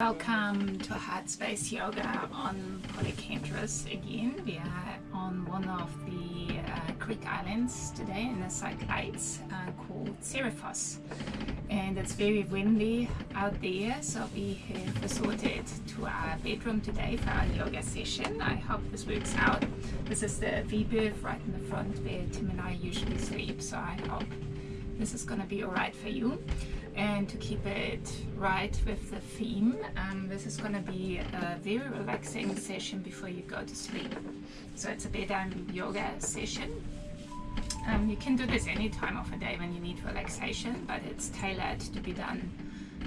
Welcome to Heartspace Yoga on Polycandrus again. We are on one of the Greek islands today in the Cyclades called Seriphos, and it's very windy out there, so we have resorted to our bedroom today for our yoga session. I hope this works out. This is the V-berth right in the front where Tim and I usually sleep, so I hope this is going to be alright for you. And to keep it right with the theme, this is going to be a very relaxing session before you go to sleep. So it's a bedtime yoga session. You can do this any time of the day when you need relaxation, but it's tailored to be done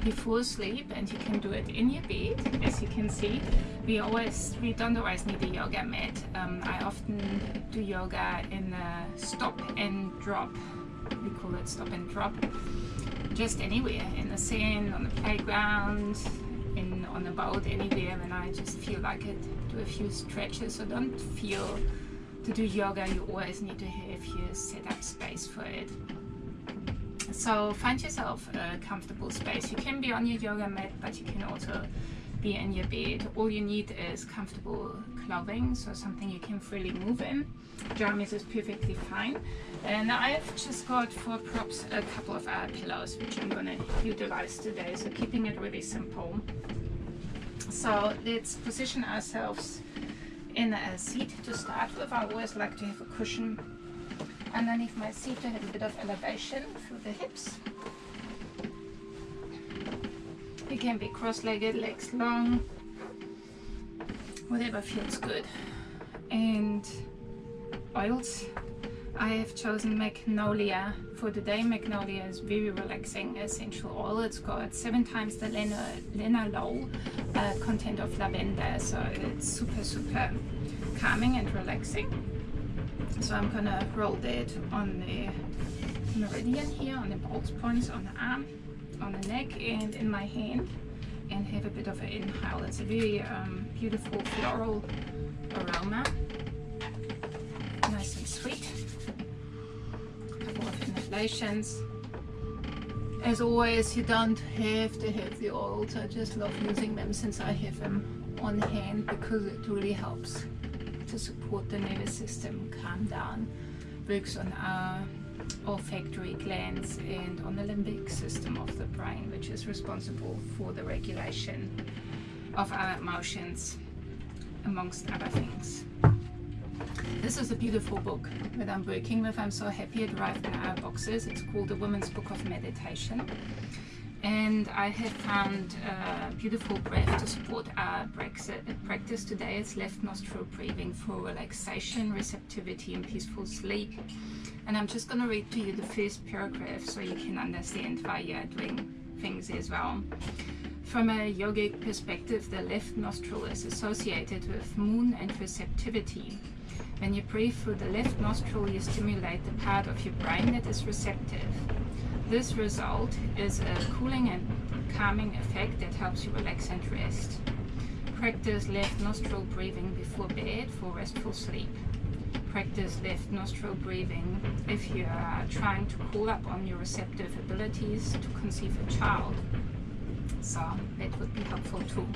before sleep, and you can do it in your bed. As you can see, we don't always need a yoga mat. I often do yoga in a stop and drop. We call it stop and drop. Just anywhere, in the sand, on the playground, on a boat, anywhere when I just feel like it. Do a few stretches, so don't feel to do yoga you always need to have your setup space for it. So find yourself a comfortable space. You can be on your yoga mat, but you can also be in your bed. All you need is comfortable clothing, so something you can freely move in. Jammies is perfectly fine. And I've just got for props a couple of pillows, which I'm going to utilize today, so keeping it really simple. So let's position ourselves in a seat to start with. I always like to have a cushion underneath my seat to have a bit of elevation through the hips. You can be cross-legged, legs long, whatever feels good. And oils, I have chosen Magnolia for today. Magnolia is very relaxing essential oil. It's got 7 times the linalool content of lavender, so it's super calming and relaxing. So I'm gonna roll that on the meridian here, on the pulse points, on the arm, on the neck, and in my hand, and have a bit of an inhale. It's a very beautiful floral aroma, nice and sweet. A couple of inhalations. As always, you don't have to have the oils. I just love using them since I have them on hand, because it really helps to support the nervous system, calm down, works on our olfactory glands and on the limbic system of the brain, which is responsible for the regulation of our emotions, amongst other things. This is a beautiful book that I'm working with. I'm so happy it arrived in our boxes. It's called The Women's Book of Meditation, and I have found a beautiful breath to support our practice today. It's left nostril breathing for relaxation, receptivity, and peaceful sleep. And I'm just going to read to you the first paragraph so you can understand why you're doing things as well. From a yogic perspective, the left nostril is associated with moon and receptivity. When you breathe through the left nostril, you stimulate the part of your brain that is receptive. This result is a cooling and calming effect that helps you relax and rest. Practice left nostril breathing before bed for restful sleep. Practice left nostril breathing if you are trying to call up on your receptive abilities to conceive a child. So that would be helpful too.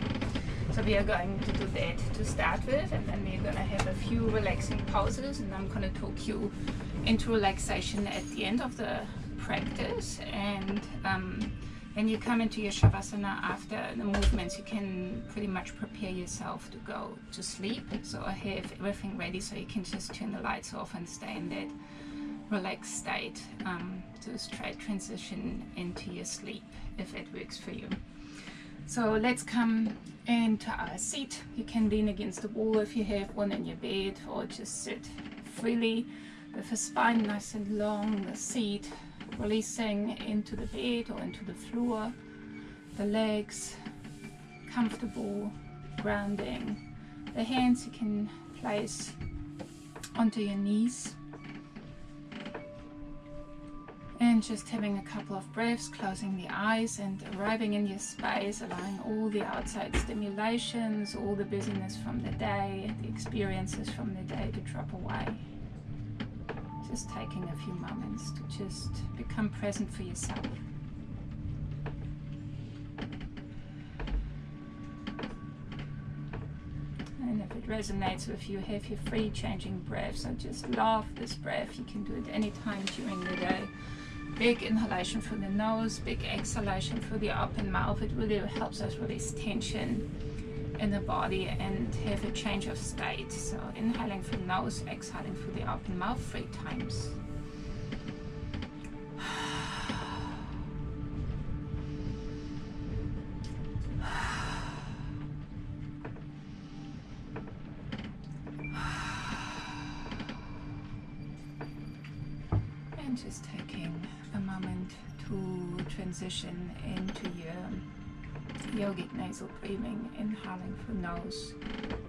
So we are going to do that to start with, and then we're going to have a few relaxing pauses, and I'm going to talk you into relaxation at the end of the practice. And when you come into your shavasana after the movements, you can pretty much prepare yourself to go to sleep. So I have everything ready, so you can just turn the lights off and stay in that relaxed state to straight transition into your sleep, if it works for you. So let's come into our seat. You can lean against the wall if you have one in your bed, or just sit freely with the spine nice and long, the seat releasing into the bed or into the floor, the legs comfortable, grounding. The hands you can place onto your knees, and just having a couple of breaths, closing the eyes and arriving in your space, allowing all the outside stimulations, all the busyness from the day, the experiences from the day to drop away. Just taking a few moments to just become present for yourself. if it resonates with you, have your free changing breaths. I just love this breath. You can do it anytime during the day. Big inhalation through the nose, big exhalation through the open mouth. It really helps us release tension in the body and have a change of state. So inhaling through the nose, exhaling through the open mouth 3 times. And just taking a moment to transition into your yogic nasal breathing, inhaling through nose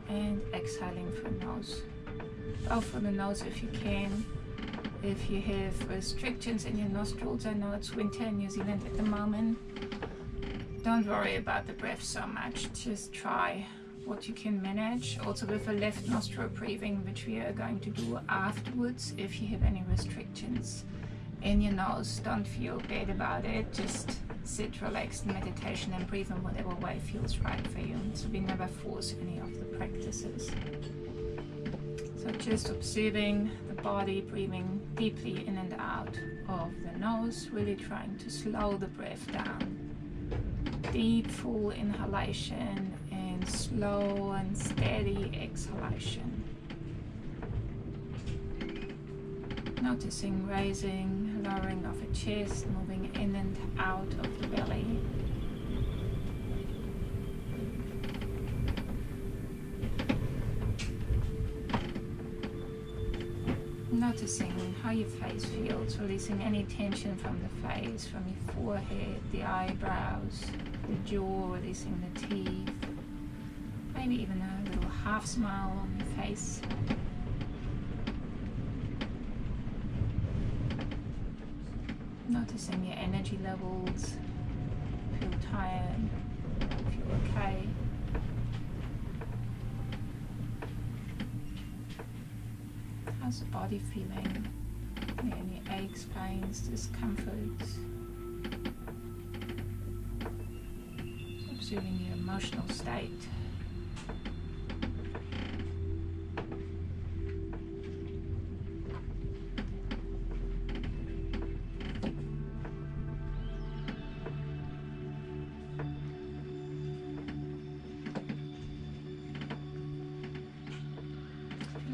and exhaling through nose. Both through the nose if you can. If you have restrictions in your nostrils, I know it's winter in New Zealand at the moment, don't worry about the breath so much, just try what you can manage. Also with a left nostril breathing, which we are going to do afterwards. If you have any restrictions in your nose, don't feel bad about it, just sit relaxed in meditation and breathe in whatever way feels right for you. So we never force any of the practices. So just observing the body, breathing deeply in and out of the nose, really trying to slow the breath down. Deep full inhalation and slow and steady exhalation. Noticing raising, lowering of the chest, moving in and out of the belly. Noticing how your face feels, releasing any tension from the face, from your forehead, the eyebrows, the jaw, releasing the teeth. Maybe even a little half smile on your face. Noticing your energy levels. Feel tired, feel okay. How's the body feeling? Any aches, pains, discomforts? Observing your emotional state.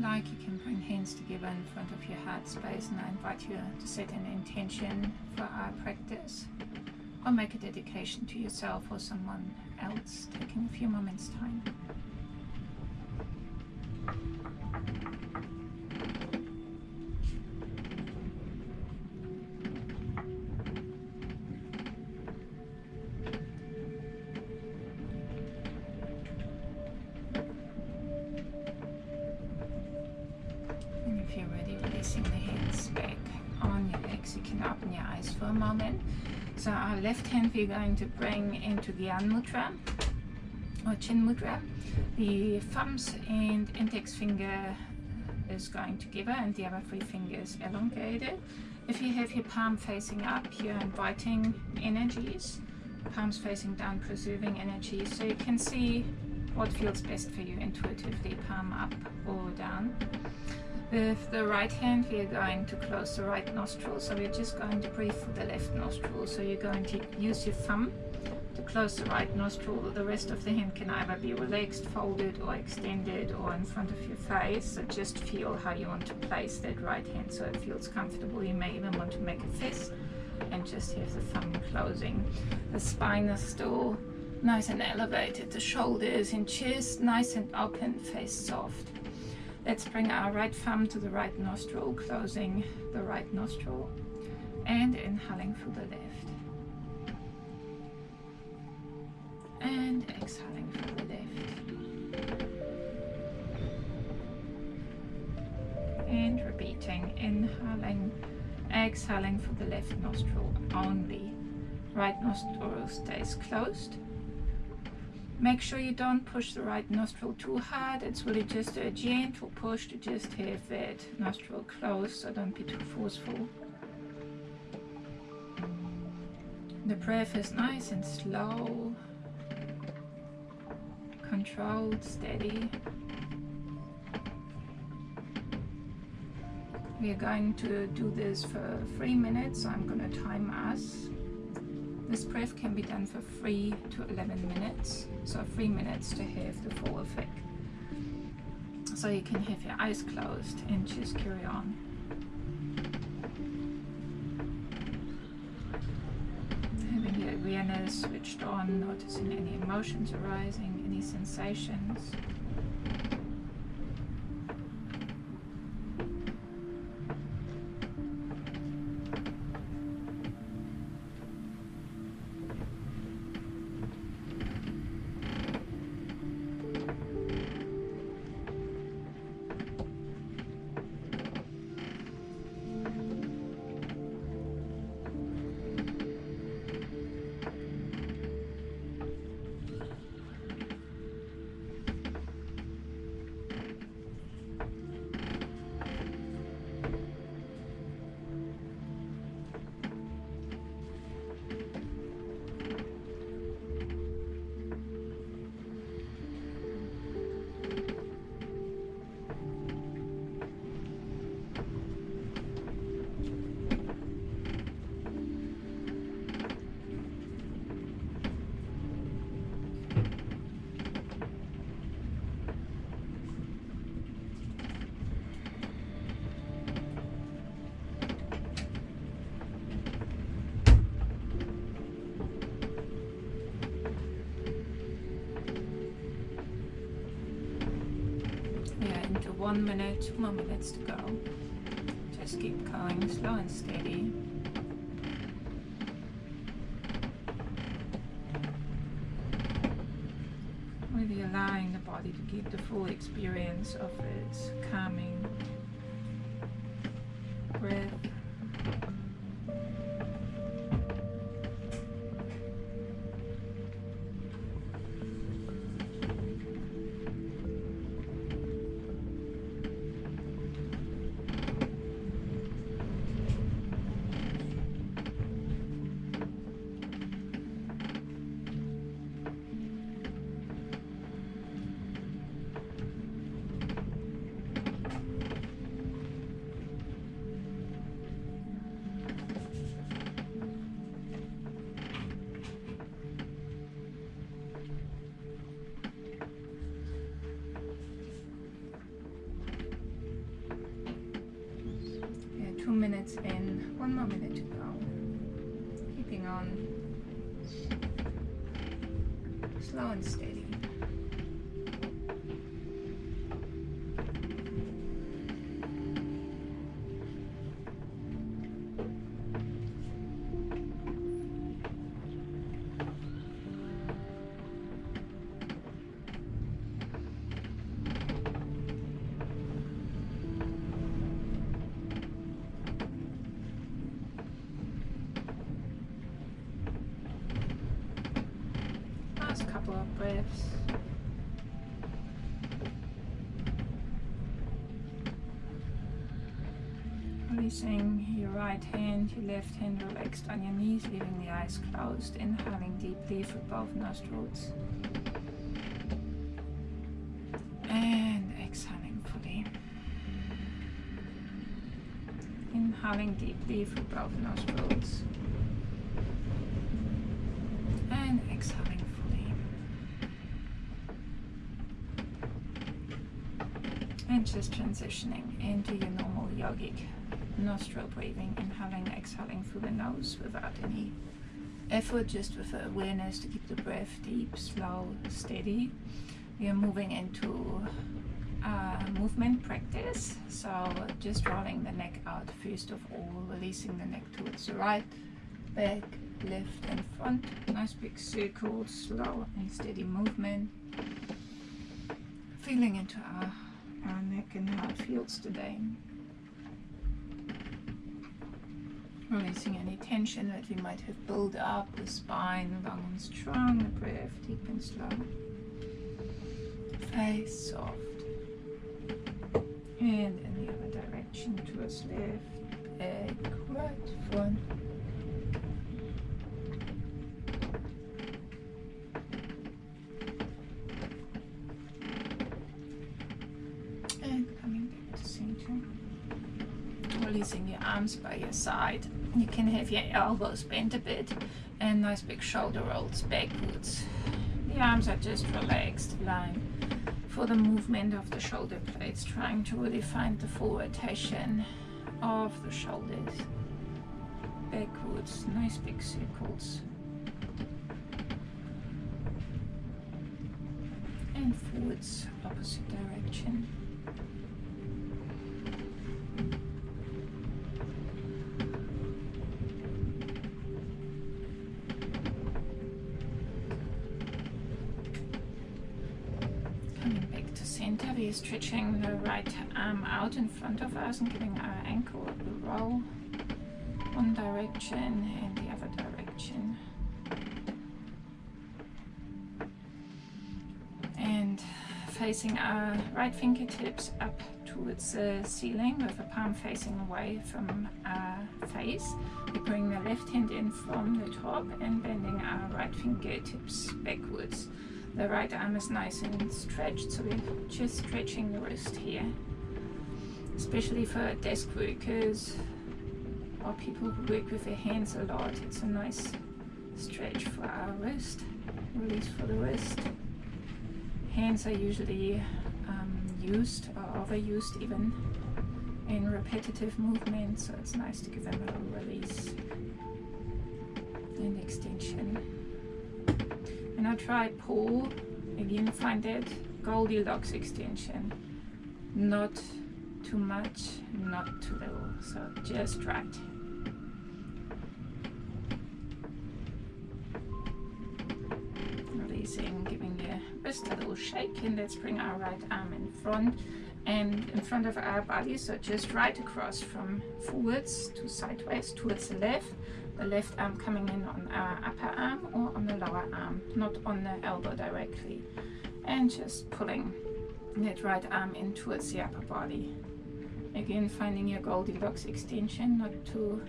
Like you can bring hands together in front of your heart space, and I invite you to set an intention for our practice or make a dedication to yourself or someone else, taking a few moments time. If you're ready, releasing the hands back on your legs, you can open your eyes for a moment. So our left hand we're going to bring into the Gyan Mudra or Chin Mudra. The thumbs and index finger is going together and the other 3 fingers elongated. If you have your palm facing up, you're inviting energies. Palms facing down, preserving energy. So you can see what feels best for you intuitively, palm up or down. With the right hand, we are going to close the right nostril, so we're just going to breathe through the left nostril. So you're going to use your thumb to close the right nostril. The rest of the hand can either be relaxed, folded, or extended, or in front of your face. So just feel how you want to place that right hand so it feels comfortable. You may even want to make a fist and just have the thumb closing. The spine is still nice and elevated. The shoulders and chest nice and open, face soft. Let's bring our right thumb to the right nostril, closing the right nostril and inhaling through the left. And exhaling through the left. And repeating, inhaling, exhaling through the left nostril only. Right nostril stays closed. Make sure you don't push the right nostril too hard. It's really just a gentle push to just have that nostril closed, so don't be too forceful. The breath is nice and slow, controlled, steady. We are going to do this for 3 minutes. I'm going to time us. This breath can be done for 3 to 11 minutes. So 3 minutes to have the full effect. So you can have your eyes closed and just carry on. Having your awareness switched on, noticing any emotions arising, any sensations. Into 1 minute, 2 more minutes to go. Just keep going, slow and steady. Really allowing the body to keep the full experience of its calming breath. Yeah, 2 minutes in, 1 more minute to go. Keeping on slow and steady. Last couple of breaths. Releasing your right hand, your left hand relaxed on your knees, leaving the eyes closed. Inhaling deeply through both nostrils. And exhaling fully. Inhaling deeply through both nostrils. And exhaling fully. And just transitioning into your normal yogic nostril breathing, inhaling, exhaling through the nose without any effort, just with the awareness to keep the breath deep, slow, steady. We are moving into movement practice, so just rolling the neck out first of all, releasing the neck towards the right, back, left and front. Nice big circle, slow and steady movement. Feeling into our neck and how it feels today. Releasing any tension that we might have built up, the spine long and strong, the breath deep and slow. Face soft. And in the other direction, towards left, back, right, front. And coming back to center. Releasing your arms by your side. You can have your elbows bent a bit and nice big shoulder rolls backwards. The arms are just relaxed, lying for the movement of the shoulder blades, trying to really find the full rotation of the shoulders. Backwards, nice big circles. And forwards, opposite direction. We are stretching the right arm out in front of us and giving our ankle a roll one direction and the other direction. And facing our right fingertips up towards the ceiling with the palm facing away from our face. We bring the left hand in from the top and bending our right fingertips backwards. The right arm is nice and stretched, so we're just stretching the wrist here. Especially for desk workers or people who work with their hands a lot, it's a nice stretch for our wrist. Release for the wrist. Hands are usually used or overused even in repetitive movements, so it's nice to give them a little release and extension. And I try pull, again find that Goldilocks extension. Not too much, not too little, so just right. Releasing, giving your wrist a little shake, and let's bring our right arm in front and in front of our body, so just right across from forwards to sideways towards the left arm coming in on our upper arm or on the lower arm, not on the elbow directly, and just pulling that right arm in towards the upper body. Again, finding your Goldilocks extension, not too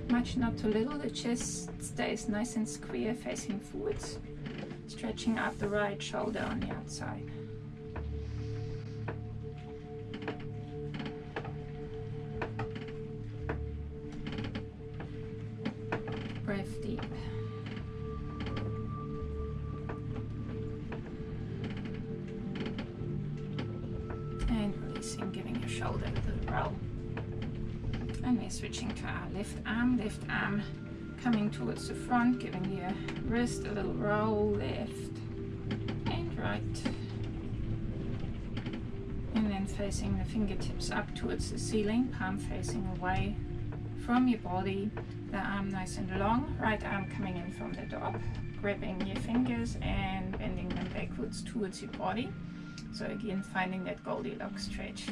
much, not too little. It just stays nice and square facing forwards, stretching out the right shoulder on the outside. Breath deep. And releasing, giving your shoulder a little roll. And we're switching to our left arm coming towards the front, giving your wrist a little roll, left and right. And then facing the fingertips up towards the ceiling, palm facing away from your body. The arm nice and long, right arm coming in from the top, grabbing your fingers and bending them backwards towards your body. So again, finding that Goldilocks stretch,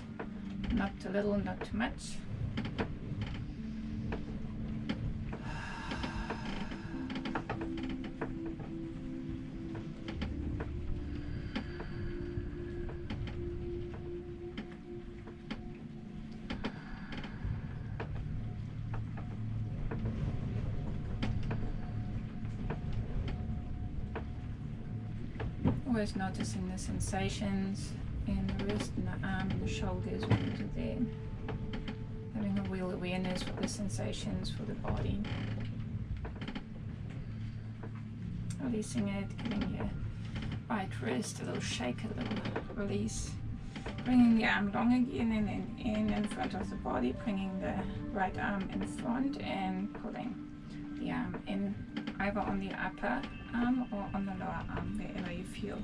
not too little, not too much. Always noticing the sensations in the wrist and the arm and the shoulders when you're there. Having a real awareness for the sensations for the body. Releasing it, giving your right wrist a little shake, a little release. Bringing the arm long again and then in front of the body, bringing the right arm in front and pulling the arm in, either on the upper arm or on the lower arm, wherever you feel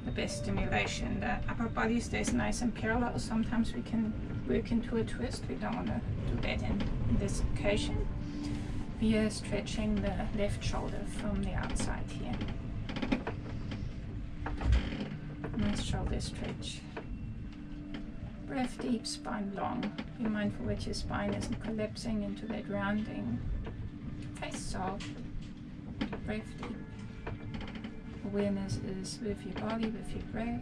the best stimulation. The upper body stays nice and parallel. Sometimes we can work into a twist. We don't want to do that in this occasion. We are stretching the left shoulder from the outside here. Nice shoulder stretch. Breath deep, spine long. Be mindful that your spine isn't collapsing into that rounding. Face soft. Breath deep. Awareness is with your body, with your breath.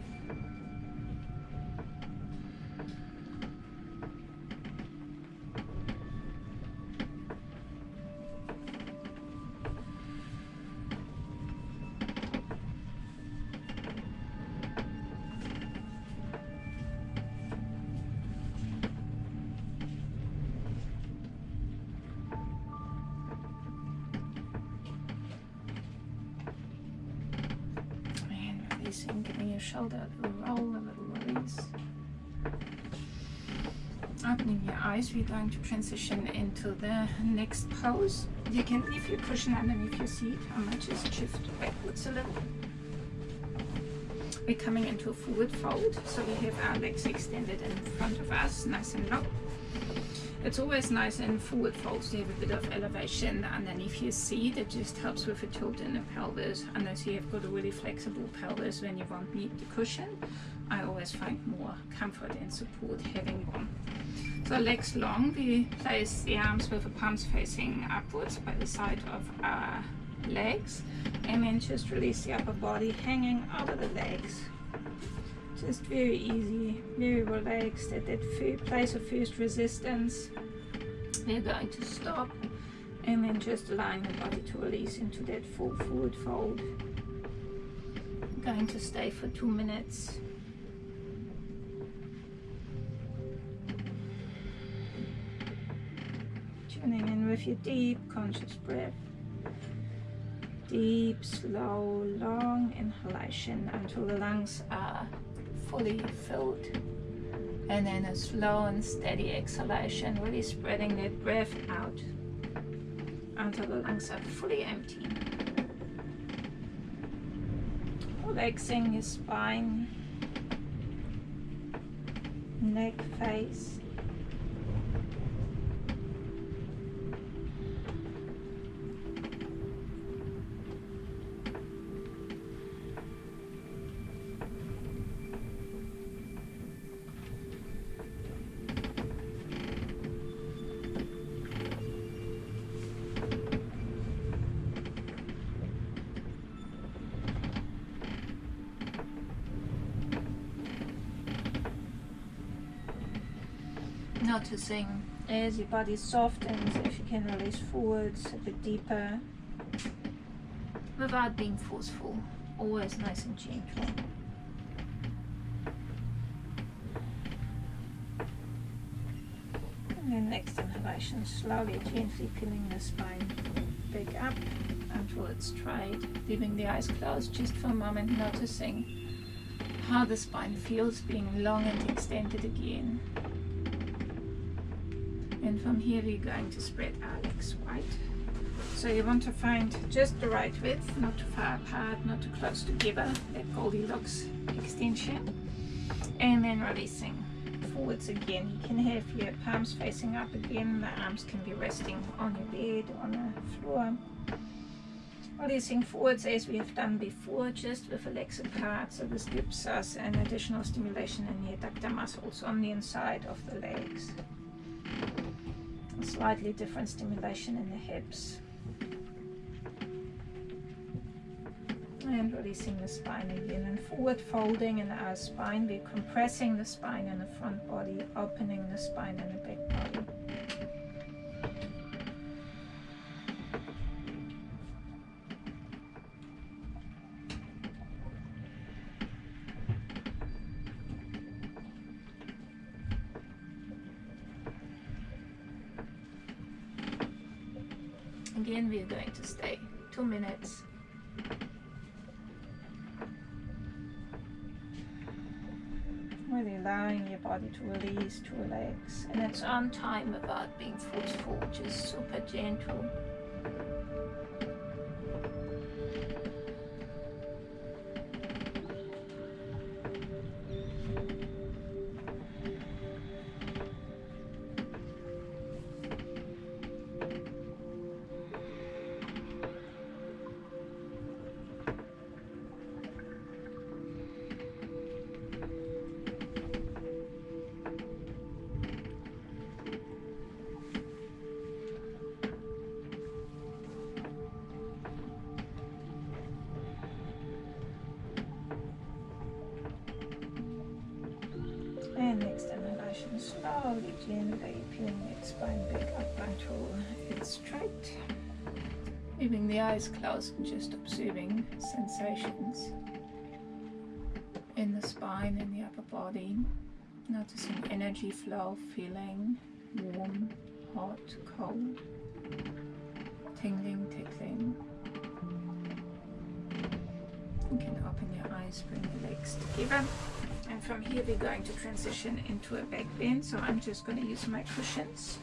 releasing, giving your shoulder a little roll, a little release. Opening your eyes, we're going to transition into the next pose. You can leave your cushion underneath your seat. I might just shift backwards a little. We're coming into a forward fold, so we have our legs extended in front of us, nice and low. It's always nice in forward folds to have a bit of elevation underneath your seat. It just helps with a tilt in the pelvis, unless you have got a really flexible pelvis when you won't need the cushion. I always find more comfort and support having one. So legs long, we place the arms with the palms facing upwards by the side of our legs, and then just release the upper body hanging over the legs. Just very easy, very relaxed at that place of first resistance. We're going to stop and then just allowing the body to release into that full forward fold. I'm going to stay for 2 minutes. Tuning in with your deep conscious breath. Deep, slow, long inhalation until the lungs are fully filled, and then a slow and steady exhalation, really spreading that breath out until the lungs are fully empty. Relaxing your spine, neck, face. Noticing as your body softens, if you can release forwards a bit deeper without being forceful, always nice and gentle. And then next inhalation, slowly, gently peeling the spine back up until it's straight, leaving the eyes closed just for a moment, noticing how the spine feels being long and extended again. And from here we're going to spread our legs wide. So you want to find just the right width, not too far apart, not too close together, that Goldilocks extension. And then releasing forwards again. You can have your palms facing up again, the arms can be resting on your bed, on the floor. Releasing forwards as we have done before, just with the legs apart, so this gives us an additional stimulation in the adductor muscles on the inside of the legs. A slightly different stimulation in the hips. And releasing the spine again, and forward folding in our spine. We're compressing the spine in the front body, opening the spine in the back body. Again, we're going to stay 2 minutes. Really allowing your body to release, to relax. And it's on time without being forceful, just super gentle. And next inhalation, slowly, gently peeling that spine back up until it's straight. Leaving the eyes closed and just observing sensations in the spine and the upper body. Noticing energy flow, feeling warm, hot, cold, tingling, tickling. You can open your eyes, bring your legs together. And from here we're going to transition into a back bend. So I'm just going to use my cushions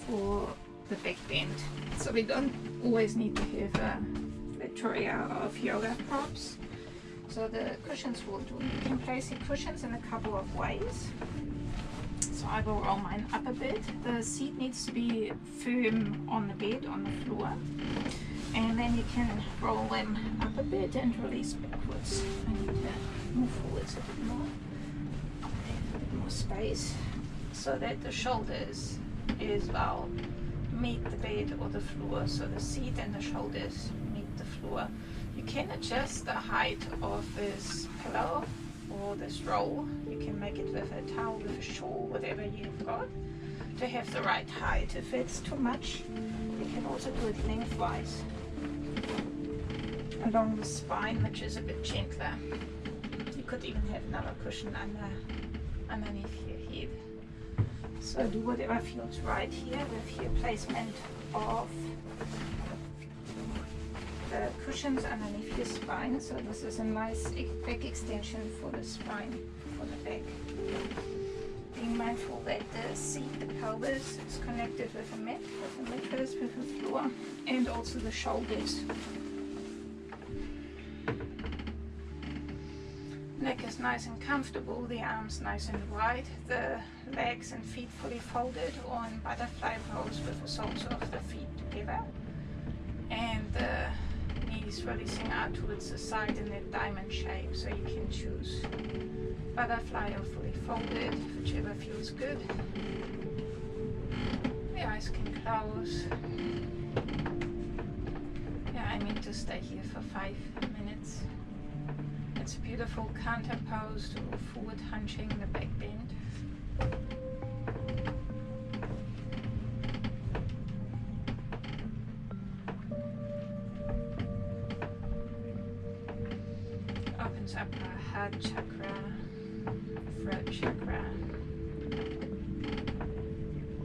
for the back bend. So we don't always need to have a plethora of yoga props. So the cushions will do. You can place your cushions in a couple of ways. So I will roll mine up a bit. The seat needs to be firm on the bed, on the floor. And then you can roll them up a bit and release backwards. I need to move forwards a bit more. A bit more space. So that the shoulders as well meet the bed or the floor. So the seat and the shoulders meet the floor. You can adjust the height of this pillow or this roll. You can make it with a towel, with a shawl, whatever you've got, to have the right height. If it's too much, you can also do it lengthwise along the spine, which is a bit gentler. You could even have another cushion underneath your head. So do whatever feels right here with your placement of the cushions underneath your spine. So this is a nice back extension for the spine, for the back. Being mindful that the seat, the pelvis, is connected with the mat, with the mattress, with the floor, and also the shoulders. Neck is nice and comfortable, the arms nice and wide, the legs and feet fully folded on butterfly pose with the soles of the feet together, and the knees releasing out towards the side in that diamond shape. So you can choose butterfly or fully folded, whichever feels good. The eyes can close. Yeah, I mean to stay here for 5 minutes. It's a beautiful counter pose to forward hunching the back bend. Opens up our heart chakra, throat chakra,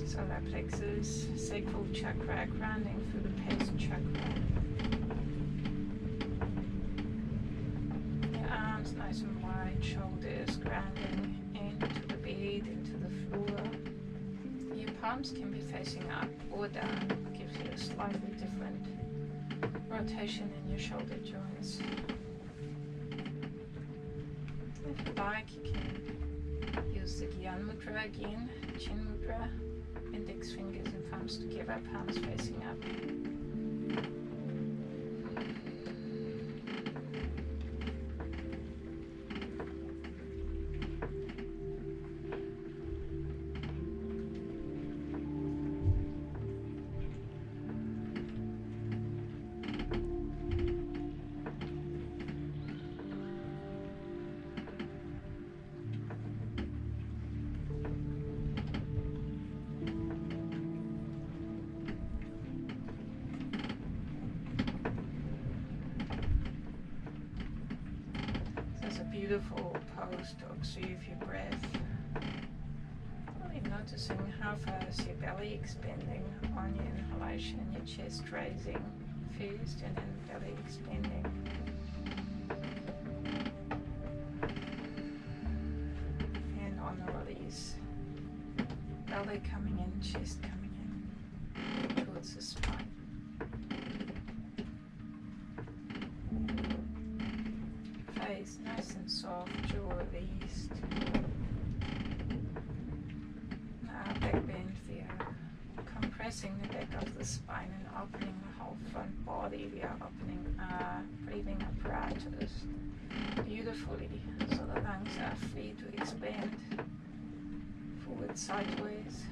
solar plexus, sacral chakra, grounding through the base chakra. Nice and wide, shoulders grounding into the bed, into the floor. Your palms can be facing up or down, gives you a slightly different rotation in your shoulder joints. If you like, you can use the Gyan Mudra again, Chin Mudra, index fingers and thumbs together, palms facing up. Beautiful pose to observe your breath. Really noticing how fast your belly expanding on your inhalation, your chest raising first and then belly expanding. And on the release, belly coming in, chest coming in towards the spine. Face nice and soft, jaw released. Now back bend, we are compressing the back of the spine and opening the whole front body. We are opening our breathing apparatus beautifully, so the lungs are free to expand forward, sideways.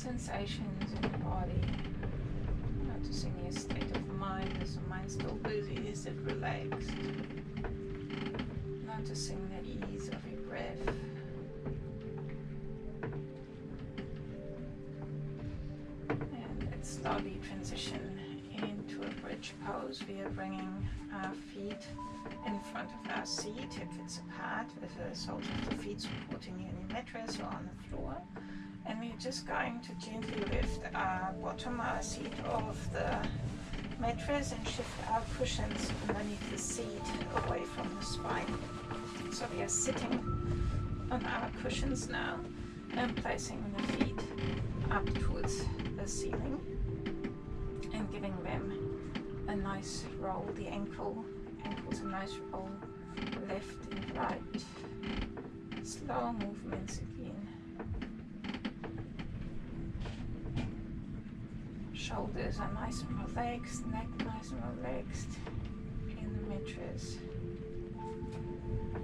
sensations in the body. Noticing your state of mind. Is the mind still busy? Is it relaxed? Noticing the ease of your breath. And let's slowly transition into a bridge pose. We are bringing our feet in front of our seat, if it's apart, with the soles of the feet supporting you in your mattress or on the floor. And we're just going to gently lift our bottom, our seat off the mattress and shift our cushions underneath the seat away from the spine. So we are sitting on our cushions now and placing the feet up towards the ceiling and giving them a nice roll. The ankles a nice roll left and right. Slow movements again. Shoulders are nice and relaxed, neck nice and relaxed in the mattress.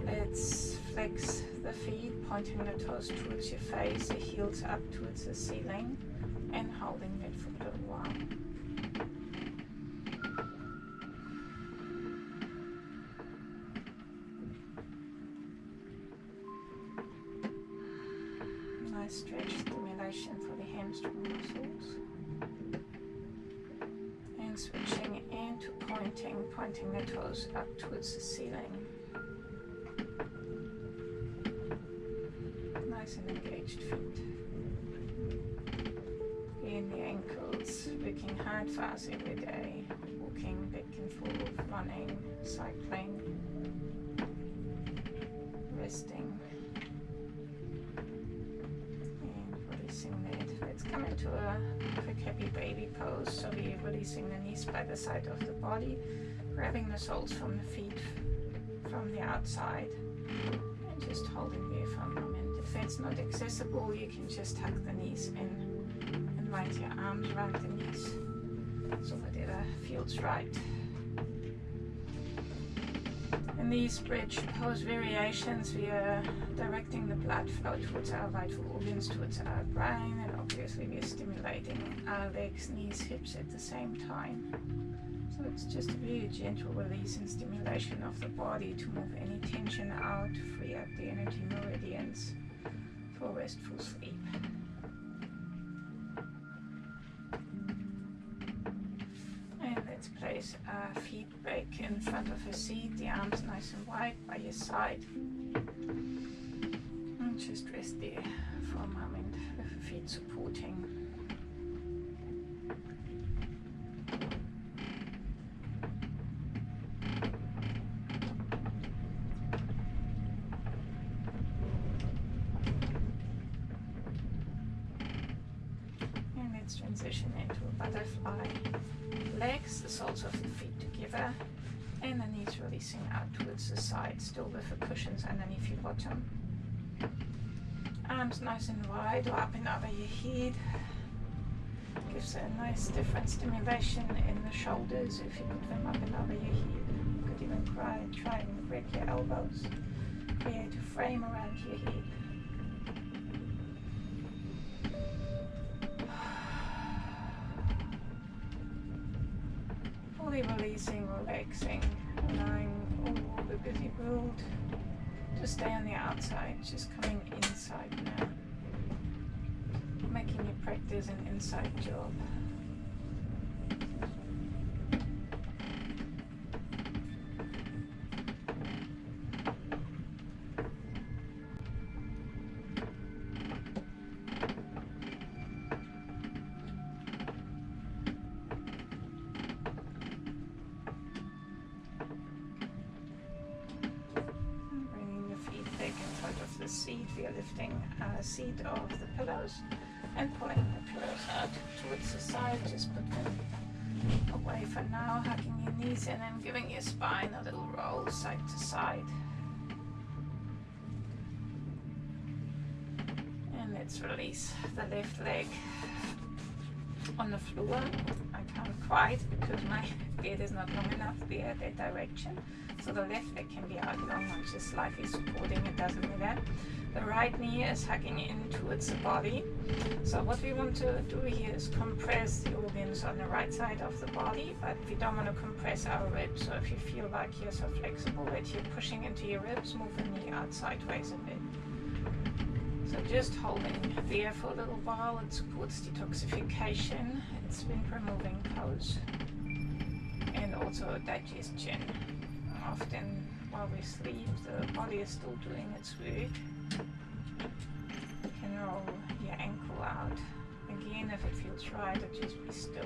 Let's flex the feet, pointing the toes towards your face, the heels up towards the ceiling, and holding it for a little while. Nice stretch stimulation for the hamstring muscles. And switching into pointing the toes up towards the ceiling. Nice and engaged feet. In the ankles, working hard fast every day, walking back and forth, running, cycling, resting. Let's come into a quick happy baby pose. So we're releasing the knees by the side of the body, grabbing the soles from the feet from the outside, and just holding there for a moment. If that's not accessible, you can just tuck the knees in and wind your arms around the knees. So whatever feels right. In these bridge pose variations, we are directing the blood flow towards our vital organs, towards our brain, and obviously we are stimulating our legs, knees, hips at the same time. So it's just a very gentle release and stimulation of the body to move any tension out, free up the energy meridians for restful sleep. Place our feet back in front of the seat, the arms nice and wide by your side. And just rest there for a moment with the feet supporting. And let's transition into a butterfly. Legs, the soles of the feet together, and the knees releasing out towards the side, still with the cushions underneath your bottom. Arms nice and wide or up and over your head. Gives a nice different stimulation in the shoulders if you put them up and over your head. You could even try and grab your elbows, create a frame around your head. Fully releasing, relaxing, allowing all the busy world to stay on the outside, just coming inside now. Making your practice an inside job. Seat, we are lifting our seat off the pillows and pulling the pillows out towards the side. Just put them away for now, hugging your knees in and giving your spine a little roll side to side. And let's release the left leg on the floor. I can't quite because my bed is not long enough there that direction. So the left leg can be out long, I'm just slightly supporting, it doesn't matter. The right knee is hugging in towards the body. So what we want to do here is compress the organs on the right side of the body, but we don't want to compress our ribs. So if you feel like you're so flexible that you're pushing into your ribs, move the knee out sideways a bit. So just holding there for a little while. It supports detoxification, it's wind removing pose, and also digestion. Often while we sleep, the body is still doing its work. You can roll your ankle out. Again, if it feels right, just be still.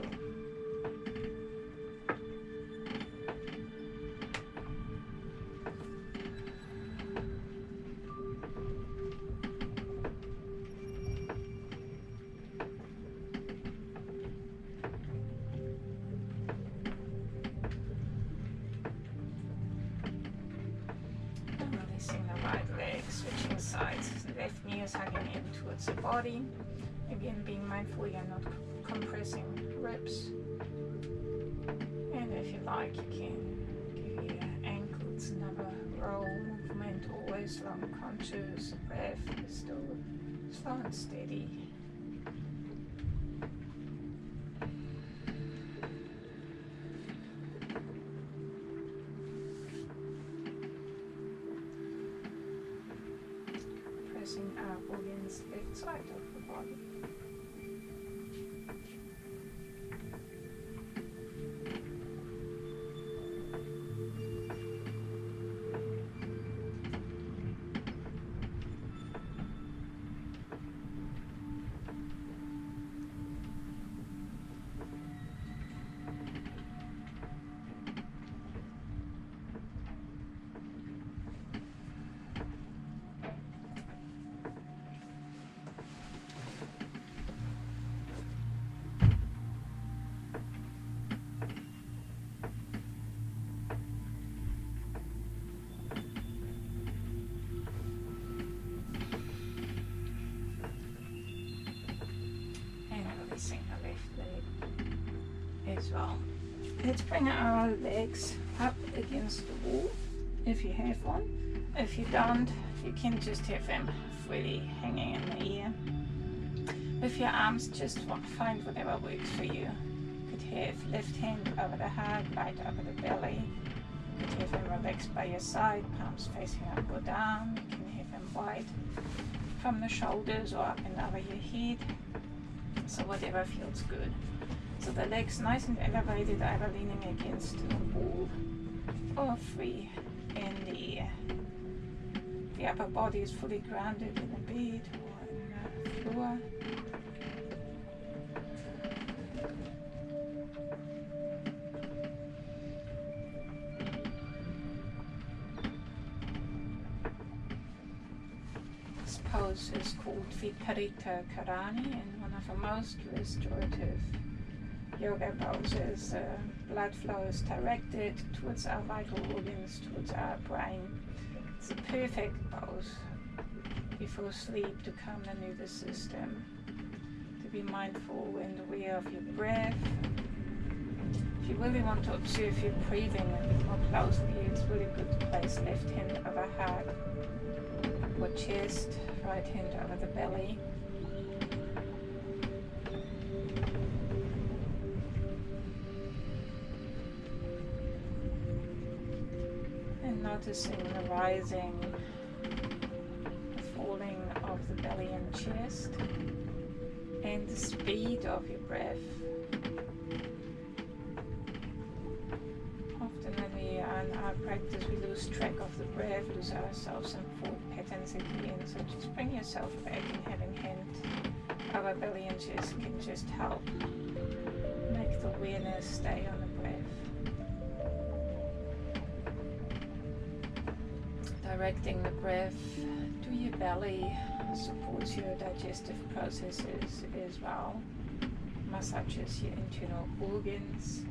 Releasing the right leg, switching sides. The left knee is hugging in towards the body. Again, being mindful you're not compressing ribs. And if you like, you can give your ankles another roll movement, always long conscious. The breath is still slow and steady. Pressing up against the left side of the body. Releasing the left leg as well. Let's bring our legs up against the wall if you have one. If you don't, you can just have them freely hanging in the air. With your arms, just find whatever works for you. You could have left hand over the heart, right over the belly. You could have them relaxed by your side, palms facing up or down. You can have them wide from the shoulders or up and over your head. So whatever feels good. So the legs nice and elevated, either leaning against the wall or free in the air. The upper body is fully grounded in the bed or in the floor. This pose is called Viparita Karani, and one of the most restorative yoga poses. Blood flow is directed towards our vital organs, towards our brain. It's a perfect pose before sleep to calm the nervous system, to be mindful and aware of your breath. If you really want to observe your breathing a bit more closely, it's really good to place left hand over heart or chest, right hand over the belly. And noticing the rising, falling of the belly and chest, and the speed of your breath. Often when we are in our practice, we lose track of the breath, lose ourselves in thought patterns again. So just bring yourself back, and having hand over belly and chest can just help make the awareness stay on the breath. Directing the breath to your belly supports your digestive processes as well, massages your internal organs.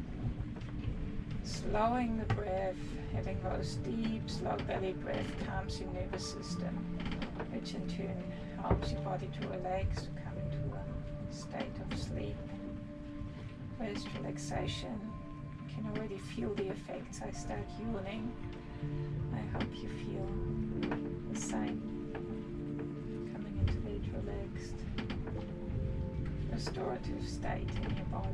Slowing the breath, having those deep, slow belly breath calms your nervous system, which in turn helps your body to relax, to come into a state of sleep. Rest, relaxation. You can already feel the effects. I start yawning. I hope you feel the same. restorative state in your body.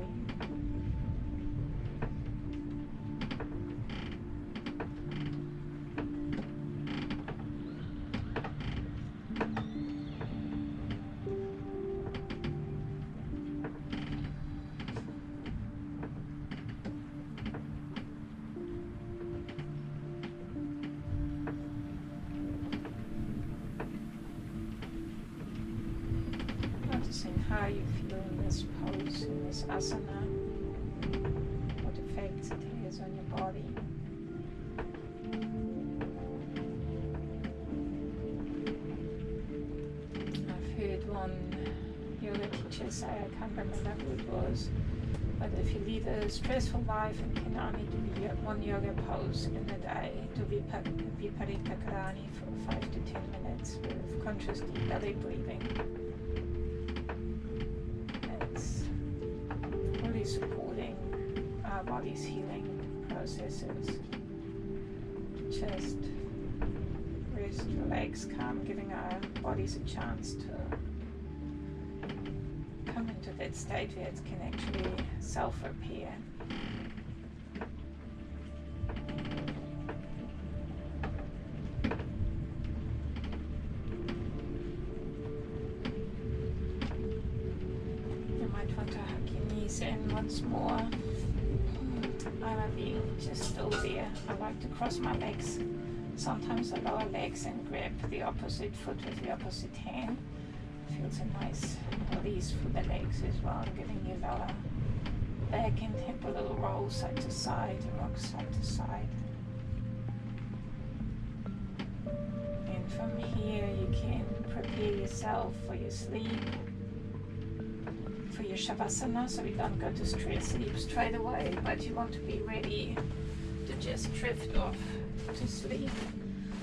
Noticing how you feel in this pose, in this asana, what effects it has on your body. I've heard one yoga teacher say, I can't remember who it was, but if you lead a stressful life and can only do one yoga pose in a day, do Viparita Karani for 5 to 10 minutes with conscious deep belly breathing. Supporting our body's healing processes. Just rest, relax, calm, giving our bodies a chance to come into that state where it can actually self-repair. You might want to hug your knees in once more. I might be just still there. I like to cross my legs, sometimes the lower legs, and grab the opposite foot with the opposite hand. Feels a nice release for the legs as well, giving your lower back and hip a little roll side to side, rock side to side. And from here you can prepare yourself for your sleep, for your shavasana, so we don't go to sleep straight away, but you want to be ready to just drift off to sleep.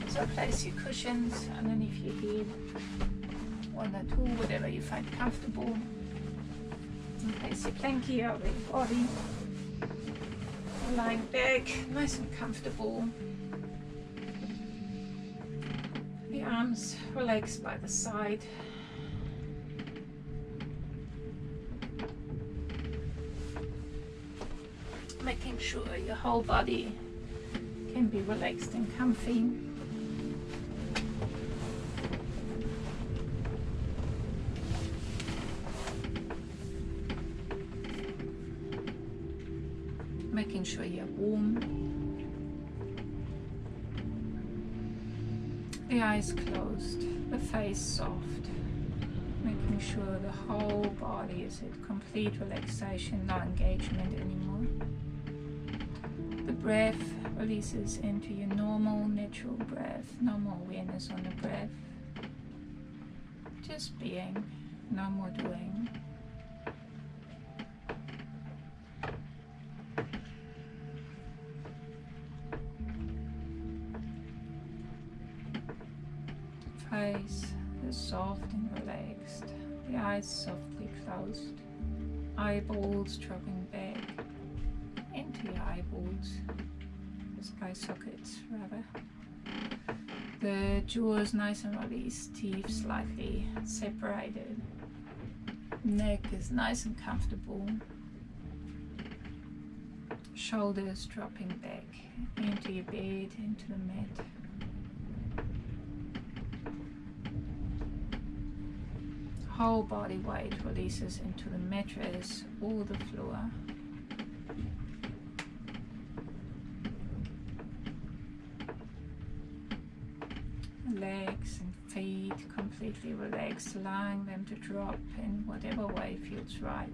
So place your cushions underneath your head, one or two, whatever you find comfortable. And place your planky over your body, lying back nice and comfortable. The arms relaxed by the side. Making sure your whole body can be relaxed and comfy. Making sure you're warm. The eyes closed, the face soft. Making sure the whole body is at complete relaxation, no engagement anymore. The breath releases into your normal, natural breath. No more awareness on the breath. Just being, no more doing. Face is soft and relaxed. The eyes softly closed. Eyeballs dropping back into your eyeballs, eye sockets rather. The jaws nice and released, teeth slightly separated. Neck is nice and comfortable. Shoulders dropping back into your bed, into the mat. Whole body weight releases into the mattress or the floor. Legs and feet completely relaxed, allowing them to drop in whatever way feels right.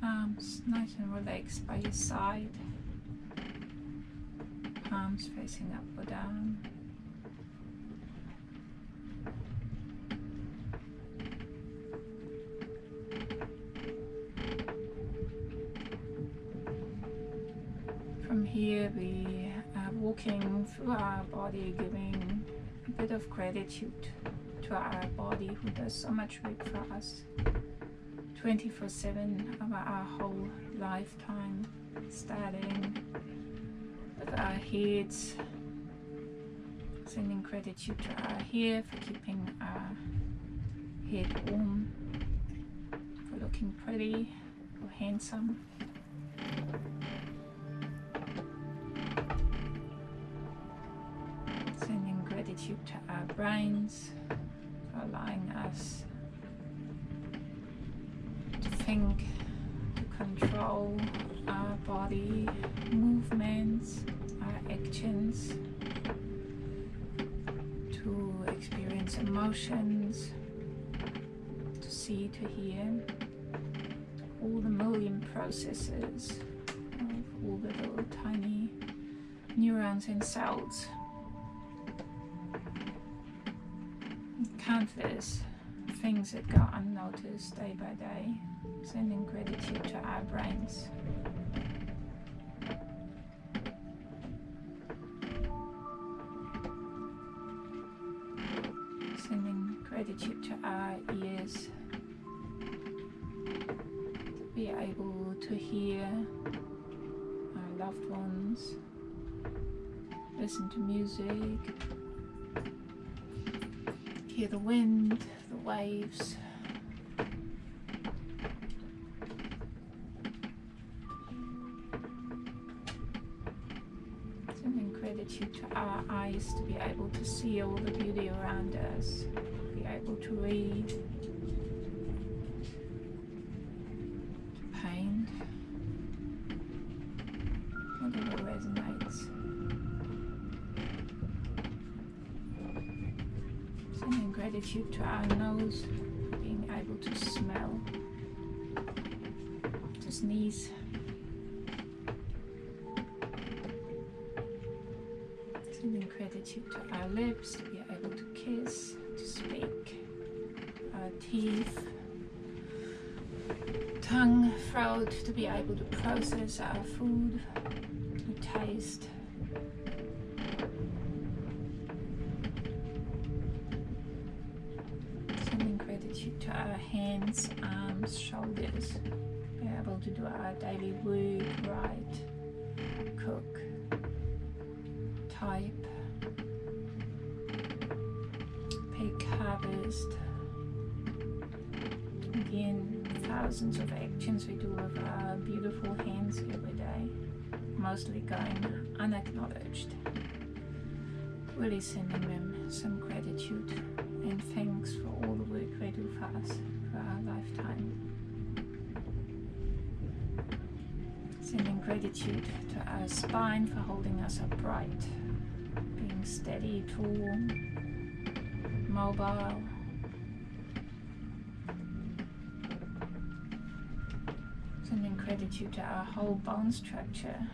Arms nice and relaxed by your side. Palms facing up or down. From here we are walking through our body, giving a bit of gratitude to our body who does so much work for us 24/7 over our whole lifetime, starting with our heads, sending gratitude to our hair for keeping our head warm, looking pretty or handsome. Sending gratitude to our brains for allowing us to think, to control our body movements, our actions, to experience emotions, to see, to hear all the million processes of all the little tiny neurons and cells. Countless things that go unnoticed day by day, sending gratitude to our brains. Sending gratitude to our ears, to be able to hear our loved ones, listen to music, hear the wind, the waves. Sending gratitude to our eyes to be able to see all the beauty around us, be able to read, to paint, whatever resonates. Sending gratitude to our nose, being able to smell, to sneeze. Sending gratitude to our lips, to be able to kiss, to speak, our teeth, tongue, throat, to be able to process our food, to taste. Sending gratitude to our hands, arms, shoulders, be able to do our daily work, write, cook, type, pick, harvest. Again, thousands of actions we do with our beautiful hands every day, mostly going unacknowledged. Really sending them some gratitude and thanks for all the work they do for us, for our lifetime. Sending gratitude to our spine for holding us upright, being steady, tall, mobile. Sending gratitude to our whole bone structure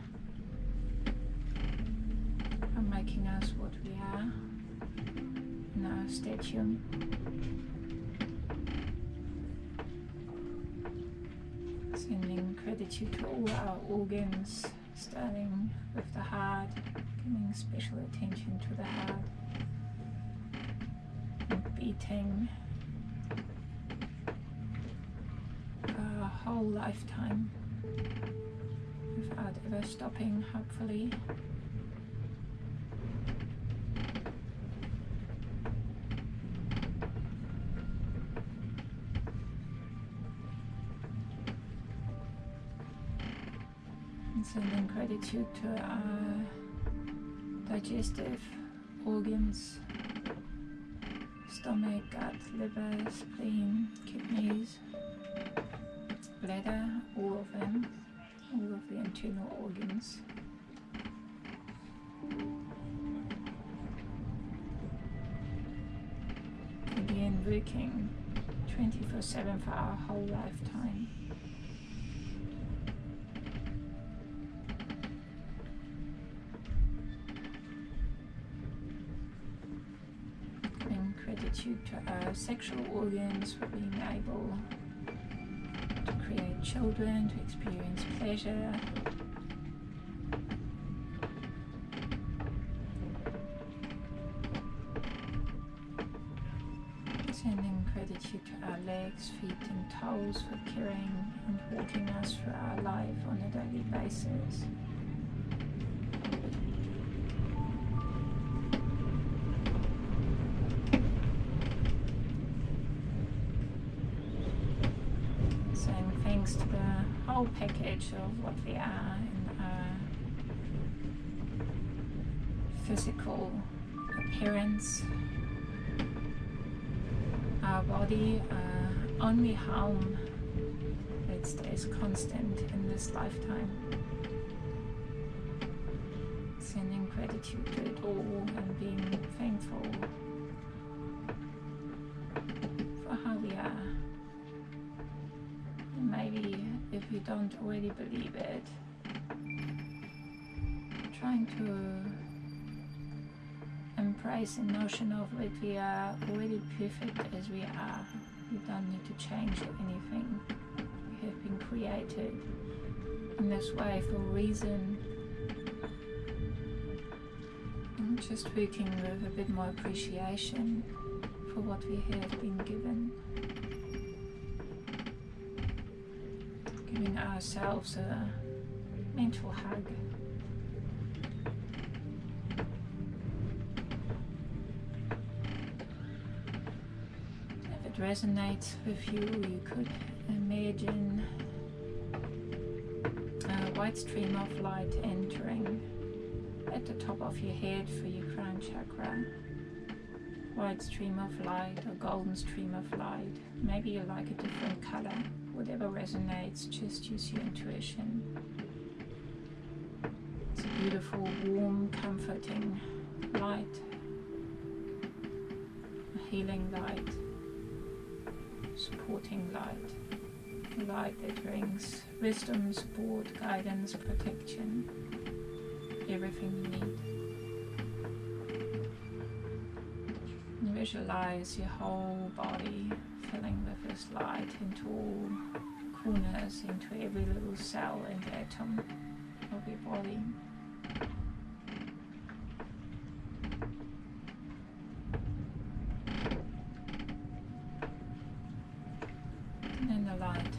for making us what we are in our stature. Sending gratitude to all our organs, starting with the heart, giving special attention to the heart, and beating our whole lifetime without ever stopping, hopefully. And sending gratitude to our digestive organs, stomach, gut, liver, spleen, kidneys, bladder, all of them, all of the internal organs. Again, working 24/7 for our whole lifetime. Giving gratitude to our sexual organs for being able to create children, to experience pleasure. Sending gratitude to our legs, feet and toes for carrying and walking us through our life on a daily basis. Sending brings to the whole package of what we are in our physical appearance. Our body, only harm that stays constant in this lifetime. Sending gratitude to it all and being thankful for how we are. And maybe if you don't already believe it, trying to embrace the notion of that we are already perfect as we are. We don't need to change anything. We have been created in this way for a reason. And just working with a bit more appreciation for what we have been given. Giving ourselves a mental hug. If it resonates with you, you could imagine a white stream of light entering at the top of your head for your crown chakra. White stream of light or golden stream of light. Maybe you like a different color. Whatever resonates, just use your intuition. It's a beautiful, warm, comforting light. A healing light. Supporting light. A light that brings wisdom, support, guidance, protection. Everything you need. And visualize your whole body filling with this light into all corners, into every little cell and atom of your body. And then the light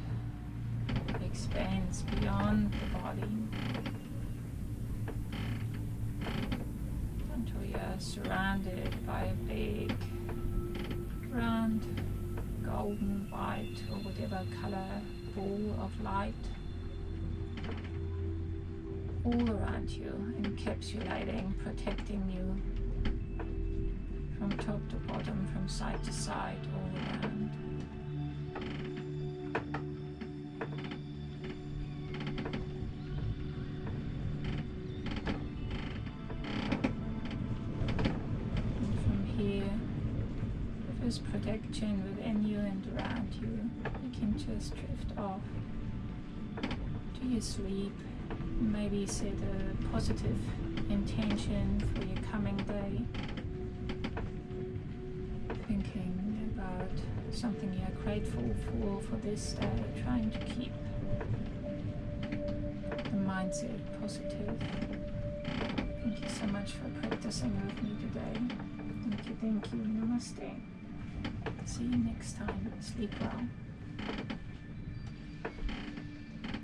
expands beyond the body until you're surrounded by a big, round, golden, white, or whatever color ball of light all around you, encapsulating, protecting you from top to bottom, from side to side, all around. This protection within you and around you, you can just drift off to your sleep. Maybe set a positive intention for your coming day, thinking about something you're grateful for this day, trying to keep the mindset positive. Thank you so much for practicing with me today. Thank you, namaste. See you next time. Sleep well.